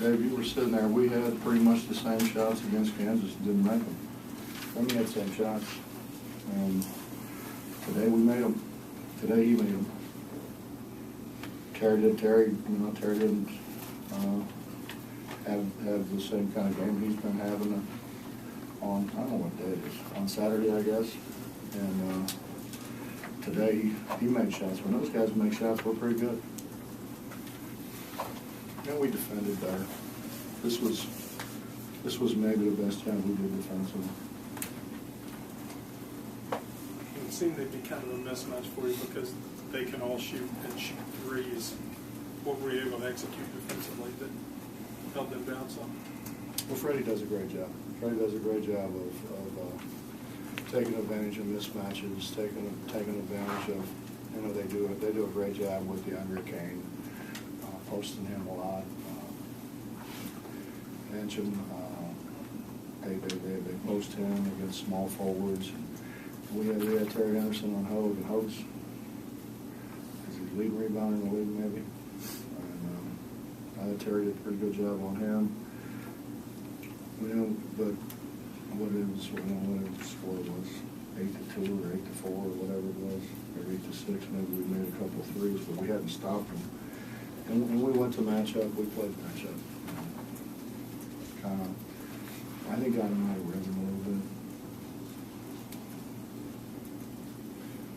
Dave, you were sitting there. We had pretty much the same shots against Kansas and didn't make them. Then we had the same shots. And today we made them. Today he made them. Terry didn't have the same kind of game he's been having on, I don't know what day it is, on Saturday, I guess. And today he made shots. When those guys make shots, we're pretty good. And we defended better. This was maybe the best job we did defensively. It seemed they'd be kind of a mismatch for you because they can all shoot and shoot threes. What were you able to execute defensively that held them down some? Well, Freddie does a great job. Freddie does a great job of taking advantage of mismatches, taking advantage of, they do a great job with DeAndre Kane, posting him a lot. Mention they post him against small forwards. We had Terry Anderson on Hogue, and Hogue's is he leading rebounder in the league maybe. And Terry did a pretty good job on him. But what his score was, 8-2 or 8-4 or whatever it was, or 8-6. Maybe we made a couple of threes, but we hadn't stopped them. And we went to matchup. We played matchup. Kind of, I think got him out of rhythm a little bit.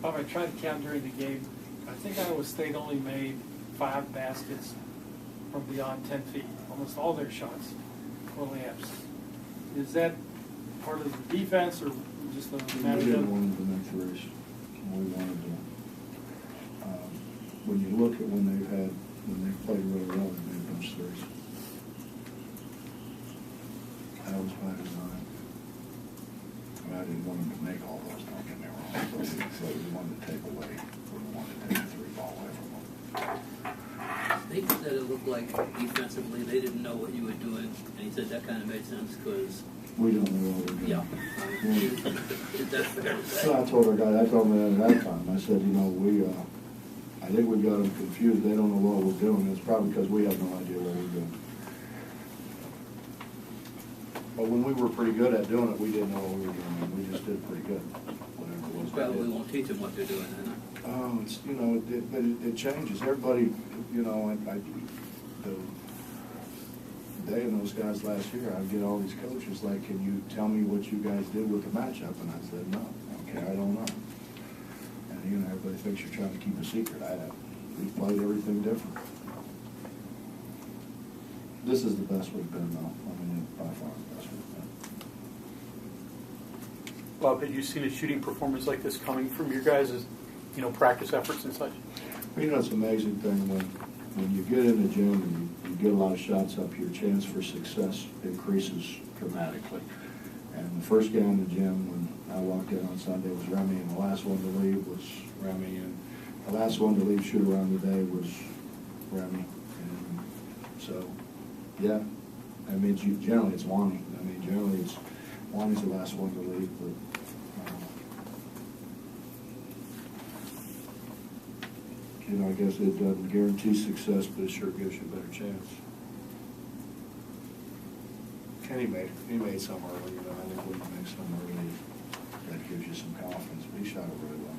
Bob, I tried to count during the game. I think Iowa State only made 5 baskets from beyond 10 feet. Almost all their shots were layups. Is that part of the defense or just the matter of? We didn't want them to make threes. We wanted to. When you look at when they've played really well, they made a bunch of threes. That was by design. I didn't want them to make all those, don't get me wrong. So we wanted to take away, we wanted to take the 3-ball away from them. They said it looked like defensively they didn't know what you were doing, and he said that kind of made sense because we don't know what we're doing. Yeah. Is that fair to say? So I told that at that time. I said, I think we got them confused. They don't know what we're doing. It's probably because we have no idea what we're doing. But when we were pretty good at doing it, we didn't know what we were doing. We just did pretty good, whatever it was. Probably won't teach them what they're doing, then. Oh, it's but it changes. Everybody, They and those guys last year, I'd get all these coaches like, can you tell me what you guys did with the matchup? And I said, no, okay, I don't know. And everybody thinks you're trying to keep a secret. We played everything different. This is the best we've been, though. By far the best we've been. Bob, had you seen a shooting performance like this coming from your guys' practice efforts and such? It's an amazing thing when you get in the gym and you get a lot of shots up, your chance for success increases dramatically. And the first guy in the gym when I walked in on Sunday was Remy, and the last one to leave was Remy, and the last one to leave shoot around the day was Remy. And so, yeah, generally it's Wani. Generally it's Wani's the last one to leave, but I guess it doesn't guarantee success, but it sure gives you a better chance. Kenny made some early, I think we can make some early. That gives you some confidence. But he shot it really well.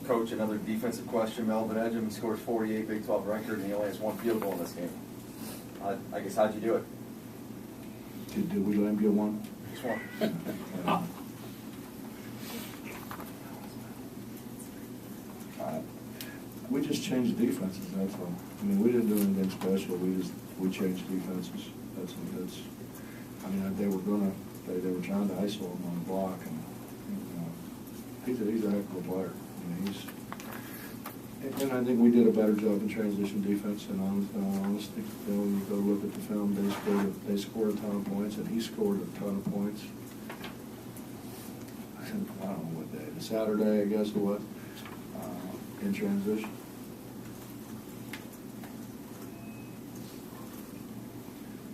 Coach, another defensive question. Melvin Edgem, he scores 48, Big 12 record, and he only has 1 field goal in this game. I guess, how'd you do it? Did we let him get one? Just one. We just changed defenses, that's all. We didn't do anything special. We changed defenses. They were trying to isolate him on the block, and he's a heck of a player. And I think we did a better job in transition defense. And honestly, when you go look at the film, they scored a ton of points, and he scored a ton of points. I don't know what day. Saturday, I guess it was. In transition.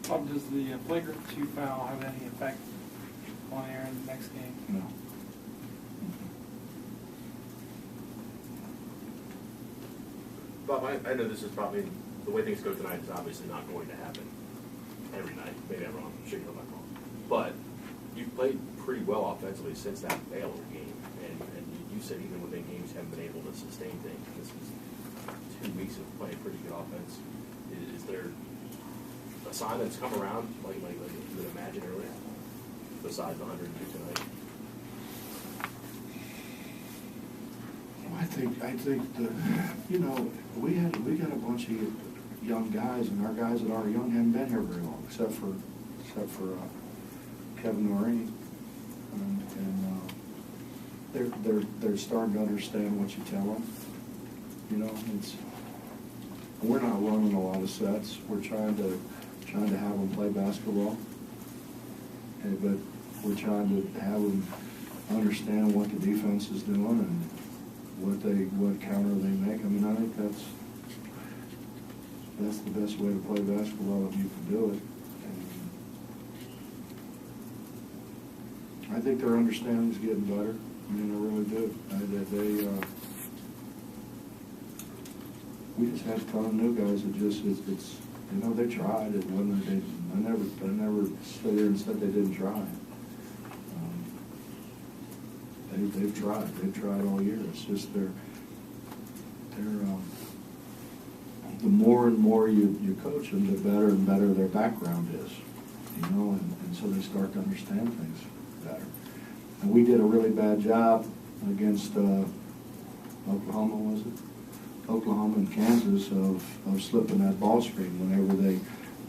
Bob, does the flagrant 2 foul have any effect on Aaron the next game? No. Mm-hmm. 1 Bob, I know this is probably, the way things go tonight is obviously not going to happen every night. Maybe I'm wrong, I'm sure you know my call. But you've played pretty well offensively since that Baylor game. And you said even within games you haven't been able to sustain things. This is 2 weeks of playing pretty good offense. Is there a sign that's come around like you would imagine earlier, besides the 102 tonight? I think that, you know, we got a bunch of young guys, and our guys that are young haven't been here very long, except for Kevin Noreen, and they're starting to understand what you tell them. You know, we're not running a lot of sets. We're trying to have them play basketball, but we're trying to have them understand what the defense is doing and what counter they make. I mean, I think that's the best way to play basketball if you can do it. And I think their understanding's getting better. I mean, I really do. We just had a ton of new guys that just it's you know, they tried. It wasn't I never stood there and said they didn't try. They've tried. They've tried all year. It's just the more and more you coach them, the better and better their background is. You know, and so they start to understand things better. And we did a really bad job against Oklahoma, was it? Oklahoma and Kansas of slipping that ball screen whenever they,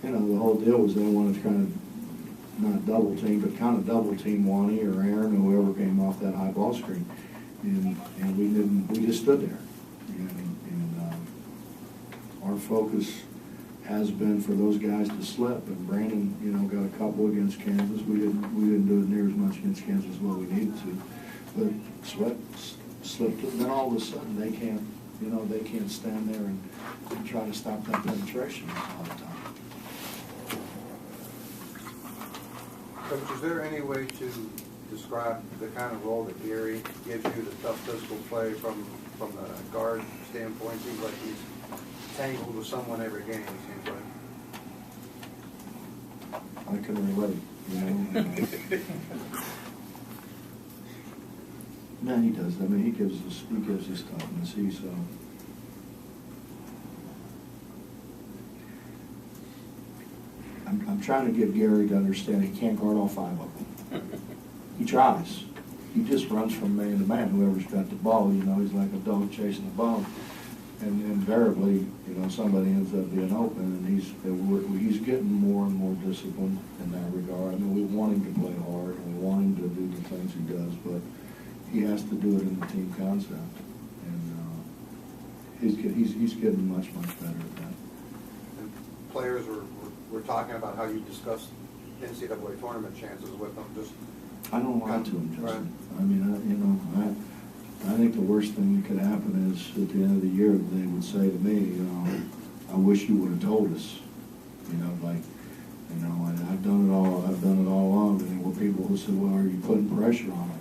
you know, the whole deal was they wanted to kind of not double team, but kind of double team Wani or Aaron, whoever came off that high ball screen, and we just stood there, and our focus has been for those guys to slip, and Brandon, you know, got a couple against Kansas. We didn't do it near as much against Kansas as what we needed to, but Sweat slipped it, and then all of a sudden they can't stand there and try to stop that penetration all the time. Coach, is there any way to describe the kind of role that Gary gives you, the tough physical play from the guard standpoint? Seems like he's tangled with someone every game, it seems like. I can relate, you know. No, he does. I mean, he gives us toughness. He's I'm trying to get Gary to understand he can't guard all five of them. He tries. He just runs from man to man. Whoever's got the ball, you know, he's like a dog chasing a bone. And invariably, you know, somebody ends up being open, and he's getting more and more disciplined in that regard. I mean, we want him to play hard, and we want him to do the things he does, but he has to do it in the team concept. And he's getting much better at that. And players were talking about how you discussed NCAA tournament chances with them. Just I don't lie to him, Justin. Right. I mean, I think the worst thing that could happen is at the end of the year they would say to me, you know, I wish you would have told us. You know, like, you know, I've done it all along. And there were people who said, well, are you putting pressure on them?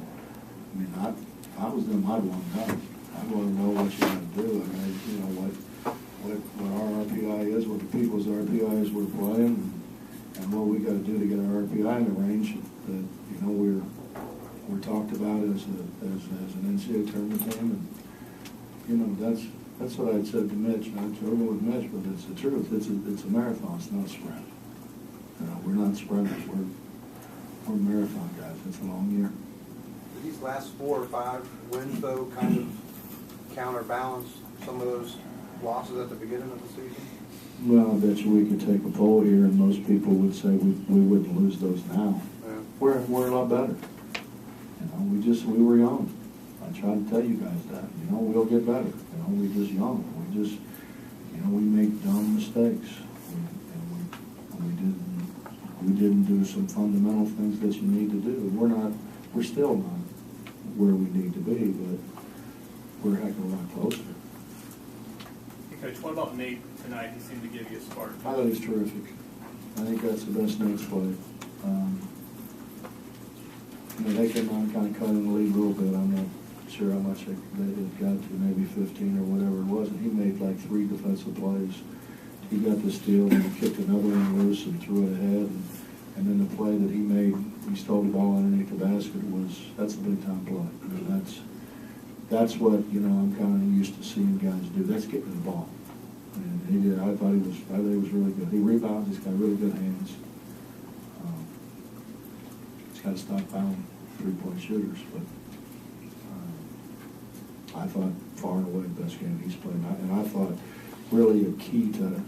I mean, if I was them, I'd want to know. I'd want to know what you got to do. I mean, you know, what our RPI is, what the people's RPI is we're playing, and what we got to do to get our RPI in the range that, you know, we're talked about as an NCAA tournament team, and you know that's what I'd said to Mitch. And I'm joking with Mitch, but it's the truth. It's a marathon. It's not a sprint. You know, we're not sprinters. We're marathon guys. It's a long year. do these last 4 or 5 wins though kind of counterbalance some of those losses at the beginning of the season? Well, I bet you we could take a poll here, and most people would say we wouldn't lose those now. Yeah. We're a lot better. You know, we were young. I tried to tell you guys that. You know, we'll get better. You know, we're just young. We make dumb mistakes. We didn't do some fundamental things that you need to do. We're still not where we need to be, but we're a heck of a lot closer. Hey, Coach, what about Nate tonight? He seemed to give you a spark. I thought he's terrific. I think that's the best Nate's played. They came on kind of cut in the lead a little bit. I'm not sure how much they had got to, maybe 15 or whatever it was, and he made like 3 defensive plays. He got the steal and he kicked another one loose and threw it ahead. And then the play that he made, he stole the ball underneath the basket, that's a big time play. I mean, that's what, I'm kind of used to seeing guys do. That's getting the ball. And he did. I thought he was really good. He rebounds. He's got really good hands. He's got to stop fouling 3-point shooters. But I thought far and away the best game he's played. And I thought really a key to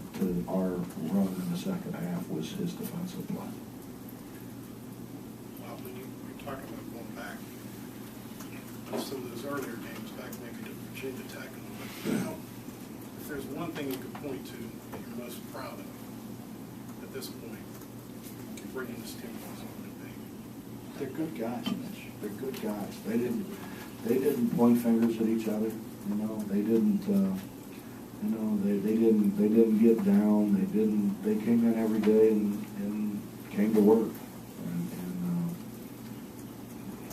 our run in the second half was his defensive play. Well, when you're talking about going back to some of those earlier games, back maybe to Virginia Tech and all that, now, if there's one thing you could point to that you're most proud of at this point, bringing this team was on the thing. They're good guys, Mitch. They're good guys. They didn't point fingers at each other. They didn't. They didn't get down. They came in every day and came to work. And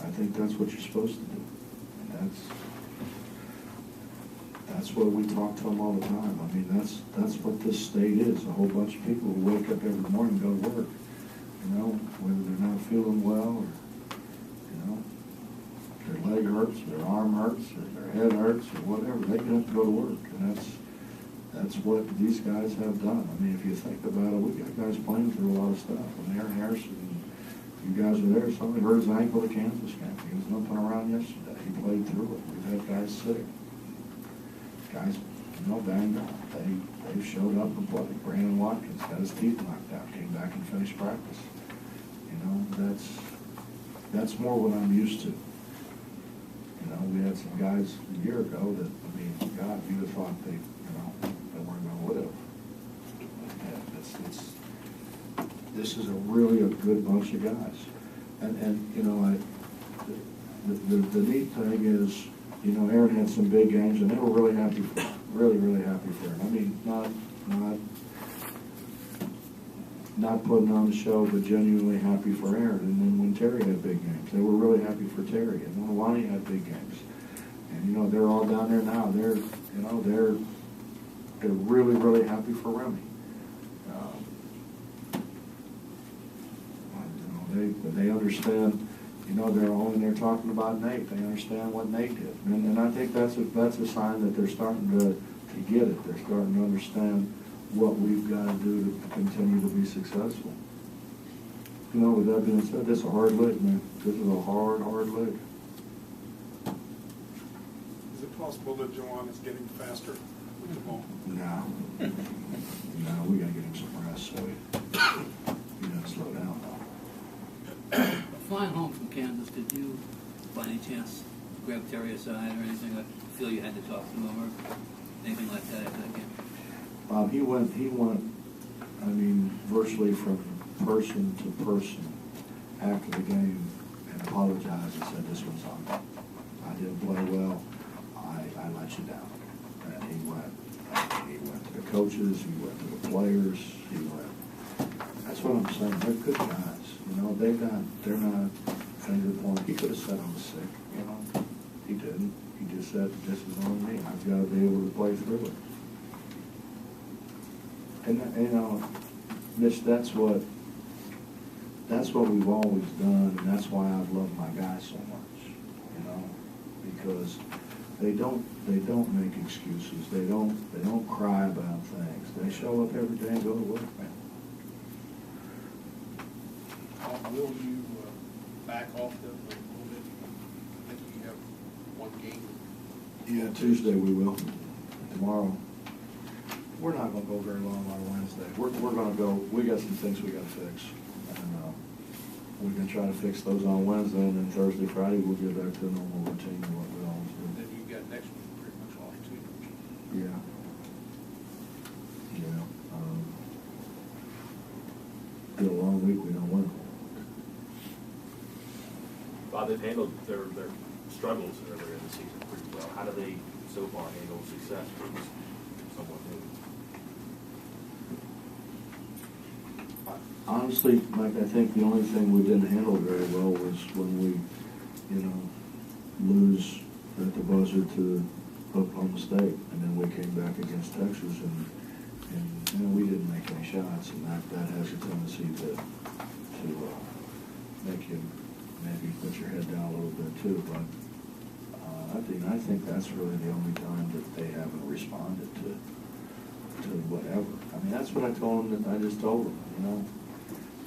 I think that's what you're supposed to do. And that's what we talk to them all the time. I mean, that's what this state is. A whole bunch of people who wake up every morning and go to work. Whether they're not feeling well or, their leg hurts, their arm hurts, or their head hurts, or whatever, they have to go to work. And that's what these guys have done. I mean, if you think about it, we got guys playing through a lot of stuff. When Aaron Harrison, you guys were there, somebody hurt his ankle at the Kansas game. He was limping around yesterday. He played through it. We've had guys sick. Guys, banged up. They've showed up and played. Brandon Watkins got his teeth knocked out, came back and finished practice. That's more what I'm used to. We had some guys a year ago that, God, you'd have thought they weren't going to live. This is really a good bunch of guys. And the neat thing is, Aaron had some big games, and they were really happy for him. Really, really happy for him. I mean, not putting on the show, but genuinely happy for Aaron. And then when Terry had big games, they were really happy for Terry. And when Lonnie had big games, and they're all down there now. They're really, really happy for Remy. They understand. They're only there talking about Nate. They understand what Nate did, and I think that's a sign that they're starting to get it. They're starting to understand what we've got to do to continue to be successful. With that being said, this is a hard leg, man. This is a hard leg. Is it possible that Juwan is getting faster with the ball? No, we got to get him some rest, so he doesn't slow down, though. Flying home from Kansas, did you, by any chance, grab Terry aside or anything? I feel you had to talk to him or anything like that after that game? Bob, he went, virtually from person to person after the game and apologized and said, this was on me. I didn't play well. I let you down. And he went to the coaches, he went to the players, that's what I'm saying. They're good guys. They're not finger pointing. He could have said I was sick, He didn't. He just said, this is on me. I've got to be able to play through it. And Mitch, that's what we've always done, and that's why I love my guys so much, because they don't make excuses. They don't cry about things. They show up every day and go to work, man. Will you back off them a little bit? I think you have one game. Yeah, Tuesday we will. Tomorrow. We're not going to go very long on Wednesday. We're going to go, we got some things we got to fix. And we're going to try to fix those on Wednesday, and then Thursday, Friday, we'll get back to the normal routine of what we always do. Then you've got next week pretty much off too. Yeah. Been a long week, we don't win. Bob, they've handled their struggles earlier in the season pretty well. How do they so far handle success for someone new? Honestly, Mike, I think the only thing we didn't handle very well was when we, lose at the buzzer to Oklahoma State, and then we came back against Texas, and you know, we didn't make any shots, and that has a tendency to make you maybe put your head down a little bit too. But I think that's really the only time that they haven't responded to whatever. I mean, that's what I told them. That I just told them, you know,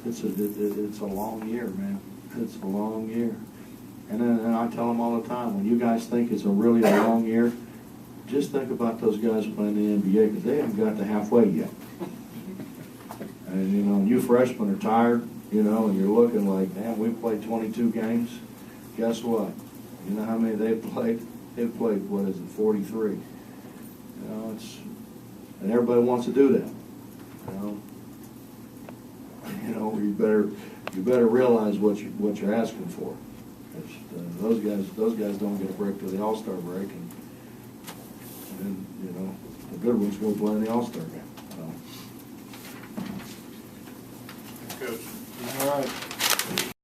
it's a long year, man. It's a long year. And I tell them all the time, when you guys think it's a really long year, just think about those guys playing the NBA, because they haven't got to halfway yet. And, you know, you freshmen are tired, you know, and you're looking like, man, we played 22 games. Guess what? You know how many they've played? They've played, what is it, 43. You know, and everybody wants to do that. You know, you better realize what you're asking for. Those guys don't get a break to the All-Star break, and you know, the good ones go play in the All-Star game. So. Coach. All right.